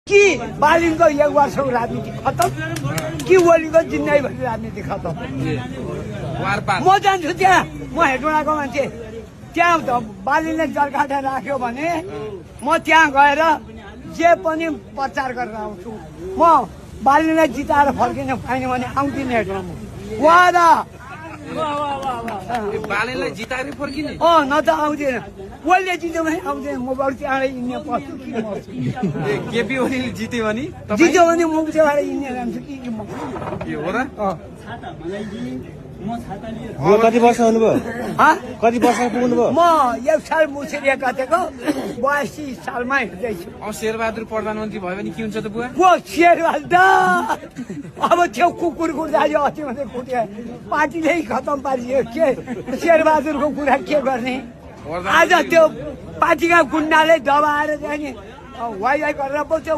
कि बालिनको 1 वर्षको राजनीति खतम कि ओलीको जिन्दगीभरि राजनीति खतम। म जान्छु त्यहाँ, म हेटौँडाको मान्छे, त्यहाँ बालिनले जलकाठा राख्यो भने म त्यहाँ गएर जे पनि प्रचार गरेर आउँछु। म बालिनलाई जिताएर फर्किन पाइने भने आउँदिनँ हेटौँडामा। वादा बालेलाई जिताएर फर्किने? न त आउँदैन। ओलीले जित्यो भने आउँदैन। म बरु त्यहाँबाट हिँड्ने पस्छु कि मर्छु। केपी ओलीले जित्यो भने जित्यो भने म उताबाट हिँड्ने जान्छु कि म हो र? कति वर्ष हुनुभयो? कति वर्ष पुग्नुभयो? म 1 साल मुछिरिया कतेको 82 सालमा हिँड्दैछु। शेरबहादुर प्रधानमन्त्री भयो भने के हुन्छ त बुवा? वो शेरबहादुर अब त्यो कुकुर कुर्दा यो अति मात्रै कुट्यो, पार्टीले खतम पारियो। के शेरबहादुरको कुरा के गर्ने? आज त्यो पार्टीका गुन्डाले दबाएर चाहिँ वाइ वाइ गरेर पो त्यो